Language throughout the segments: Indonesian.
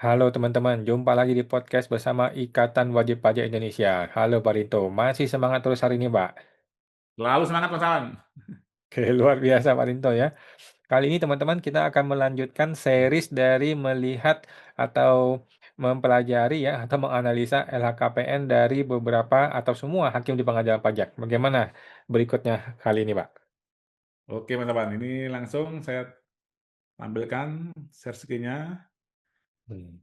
Halo teman-teman, jumpa lagi di podcast bersama Ikatan Wajib Pajak Indonesia. Halo Pak Rinto, masih semangat terus hari ini Pak? Selalu semangat Mas Awan. Oke, luar biasa Pak Rinto ya. Kali ini teman-teman kita akan melanjutkan series dari melihat atau mempelajari ya atau menganalisa LHKPN dari beberapa atau semua hakim di pengadilan pajak. Bagaimana berikutnya kali ini Pak? Oke Mas Awan, ini langsung saya tampilkan share screen-nya. Hmm.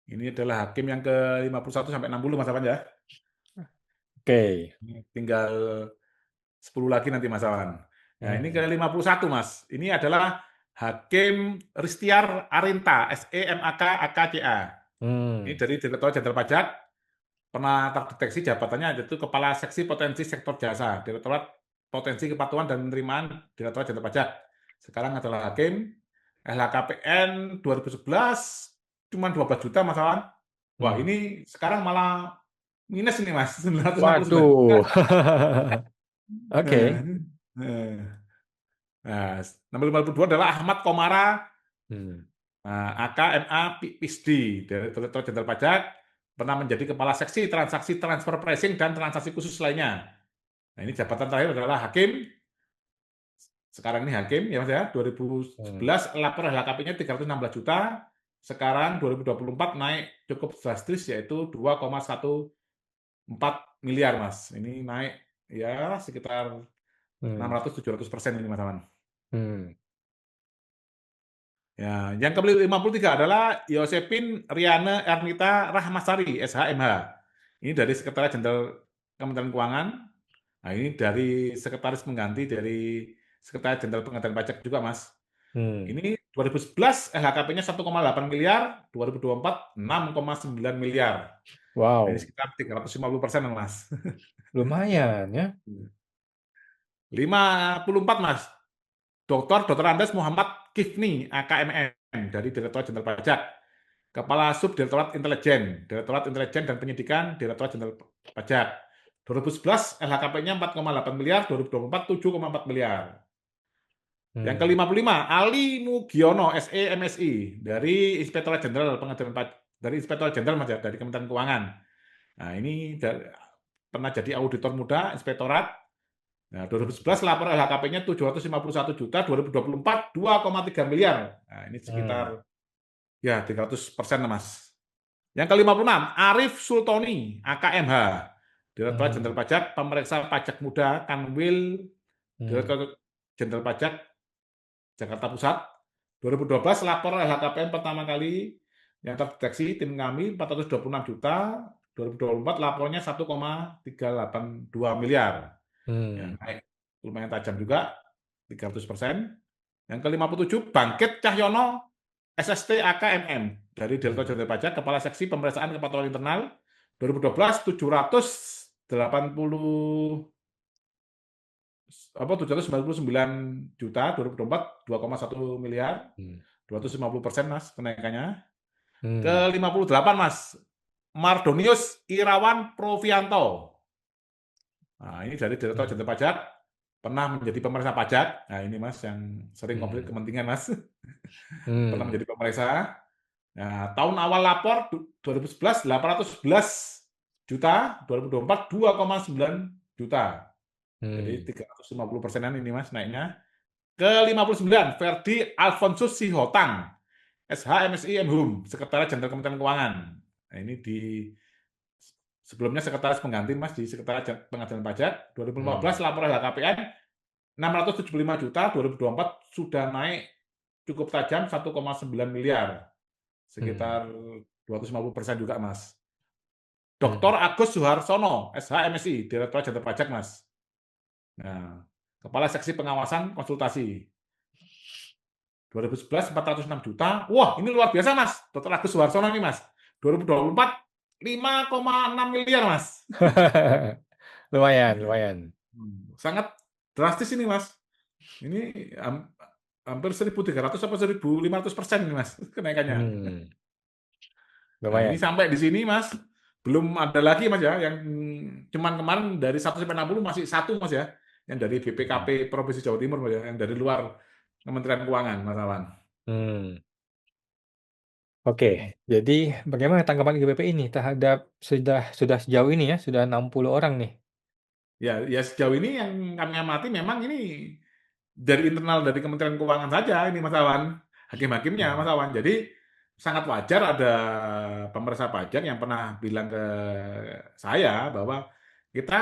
Ini adalah hakim yang ke-51 sampai 60 Mas Awan ya. Oke. Ini tinggal 10 lagi nanti Mas Awan. Nah, ini Hmm. ke-51 Mas. Ini adalah Hakim Ristiar Arinta, SEMAK AKCA. Ini Hmm. dari Direktorat Jenderal Pajak, pernah terdeteksi jabatannya yaitu Kepala Seksi Potensi Sektor Jasa, Direktorat Potensi Kepatuhan dan Penerimaan Direktorat Jenderal Pajak. Sekarang adalah hakim, LHKPN 2011 cuma 12 juta Mas Awan. Wah, Hmm. ini sekarang malah minus ini Mas, 969 juta. Waduh. Nah, Oke. nah, nah, nomor 52 adalah Ahmad Komara, Hmm. AKMA PISD, dari Direktorat Jenderal Pajak, pernah menjadi Kepala Seksi Transaksi Transfer Pricing dan Transaksi Khusus lainnya. Nah, ini jabatan terakhir adalah Hakim, sekarang ini Hakim, ya Mas ya, Hmm. 2011 lapor LHKP-nya 316 juta, sekarang 2024 naik cukup drastis, yaitu 2,14 miliar, Mas. Ini naik ya sekitar Hmm. 600-700% ini, Mas Aman. Hmm. Ya, yang ke-53 adalah Yosepin Riane Ernita Rahmasari, SHMH. Ini dari Sekretariat Jenderal Kementerian Keuangan. Nah, ini dari sekretaris pengganti dari Sekretariat Jenderal Pengadilan Pajak juga, Mas. Hmm. Ini 2011 LHKP-nya 1,8 miliar, 2024 6,9 miliar. Nah, ini Wow, sekitar 350%, Mas. lumayan ya. 54, Mas. Dr. Andes Muhammad Kifni, AKMM, dari Direktorat Jenderal Pajak. Kepala Subdirektorat Intelijen, Direktorat Intelijen dan Penyidikan, Direktorat Jenderal Pajak. 2011 LHKP-nya 4,8 miliar, 2024 7,4 miliar. Yang Hmm. ke-55, Ali Mugiono, SE MSI, dari Inspektorat Jenderal Pengadilan Pajak, dari Inspektorat Jenderal Mas, dari Kementerian Keuangan. Nah, ini pernah jadi auditor muda, inspektorat. Nah, 2011 lapor LHKP-nya 751 juta, 2024 2,3 miliar. Nah, ini Hmm. sekitar ya 300% Mas. Yang ke-56, Arif Sultoni, AKMH, Direktorat Jenderal Hmm. Pajak, Pemeriksa Pajak Muda, Kanwil, Hmm. Direktorat Jenderal Pajak, Jakarta Pusat. 2012 lapor LHKPN pertama kali yang terdeteksi tim kami 426 juta, 2024 lapornya 1,382 miliar. Ya, Hmm. naik lumayan tajam juga, 300%. Yang ke-57, Bangkit Cahyono, SST AKMM, dari Direktorat Hmm. Jenderal Pajak, Kepala Seksi Pemeriksaan Kepatuhan Internal, 2012 780 apa 799 juta, 2024 2,1 miliar, Hmm. 250% Mas kenaikannya. Hmm. Ke-58 Mas, Mardonius Irawan Provianto. Nah, ini dari Direktorat Hmm. Jenderal Pajak, pernah menjadi pemeriksa pajak. Nah, ini Mas yang sering konflik Hmm. kepentingan Mas. Pernah Hmm. menjadi pemeriksa. Nah, tahun awal lapor 2011 811 juta, 2024 2,9 juta. Jadi Hmm. 350%-an ini Mas naiknya. Ke-59, Ferdi Alfonsus Sihotang, SHMSI Hum, Sekretariat Jenderal Kementerian Keuangan. Nah, ini di sebelumnya sekretaris pengganti Mas di Sekretariat Pengadilan Pajak. 2015 Hmm. laporan LHKPN 675 juta, 2024 sudah naik cukup tajam 1,9 miliar. Hmm. Sekitar 250% juga Mas. Dr. Hmm. Agus Suharsono, SHMSI, Direktorat Jenderal Pajak Mas. Nah, Kepala Seksi Pengawasan Konsultasi. 2011 406 juta. Wah, ini luar biasa Mas. Dr. Agus Suharsono ini Mas. 2024 5,6 miliar Mas. Lumayan, lumayan. Sangat drastis ini Mas. Ini hampir 1.300 apa 1.500% ini Mas kenaikannya. Hmm. Nah, ini Lumayan. sampai di sini Mas. Belum ada lagi Mas ya yang cuman kemarin dari 1 sampai 60 masih satu Mas ya. Yang dari Hmm. BPKP Provinsi Jawa Timur Mas ya, yang dari luar Kementerian Keuangan Mas Awan. Hmm. Oke, jadi bagaimana tanggapan GBP ini terhadap sudah sejauh ini ya, sudah 60 orang nih? Ya, ya sejauh ini yang kami amati memang ini dari internal dari Kementerian Keuangan saja ini Mas Awan, hakim-hakimnya Hmm. Mas Awan. Jadi sangat wajar ada pemeriksa pajak yang pernah bilang ke saya bahwa kita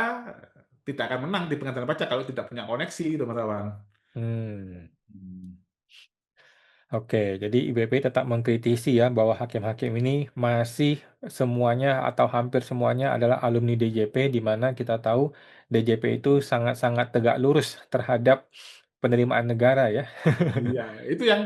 tidak akan menang di pengadilan pajak kalau tidak punya koneksi itu Mas Awan. Hmm. Hmm. Oke, jadi IBP tetap mengkritisi ya bahwa hakim-hakim ini masih semuanya atau hampir semuanya adalah alumni DJP, di mana kita tahu DJP itu sangat-sangat tegak lurus terhadap penerimaan negara ya. Iya, itu yang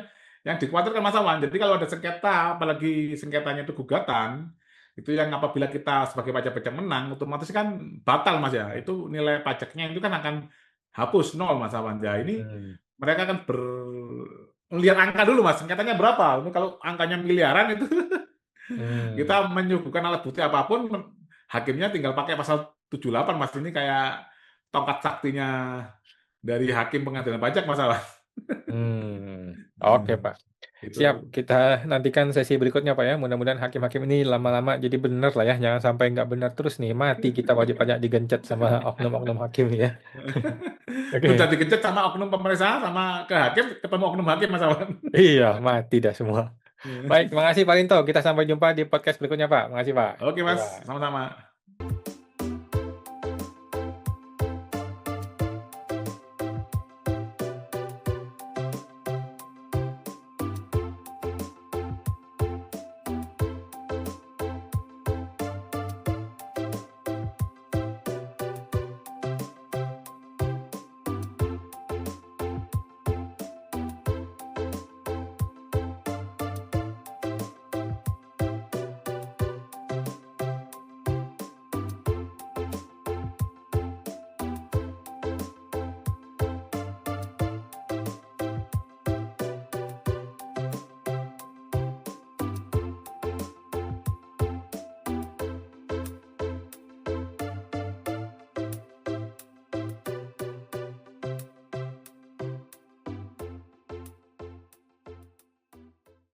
dikhawatirkan Mas Awan. Jadi kalau ada sengketa, apalagi sengketanya itu gugatan, itu yang apabila kita sebagai pajak-pajak menang, otomatis kan batal Mas ya. Itu nilai pajaknya itu kan akan hapus nol Mas Awan. Ya ini Hmm. mereka kan melihat angka dulu Mas, sengketanya berapa? Ini kalau angkanya miliaran itu kita Hmm. menyuguhkan alat bukti apapun, hakimnya tinggal pakai pasal 78 Mas. Ini kayak tongkat saktinya dari hakim pengadilan pajak Mas Awan. Hmm. Oke, Hmm. Pak. Itu. Siap, kita nantikan sesi berikutnya, Pak ya. Mudah-mudahan hakim-hakim ini lama-lama jadi benar lah ya. Jangan sampai nggak benar terus nih. Mati kita wajib pajak digencet sama oknum-oknum hakim nih ya. Sudah Oke. dikejar sama oknum pemeriksa sama ke hakim ketemu oknum hakim Mas Awan. Iya, mati dah semua. Baik, terima kasih Pak Rinto. Kita sampai jumpa di podcast berikutnya, Pak. Makasih, Pak. Oke Iya, Mas, Pak. sama-sama.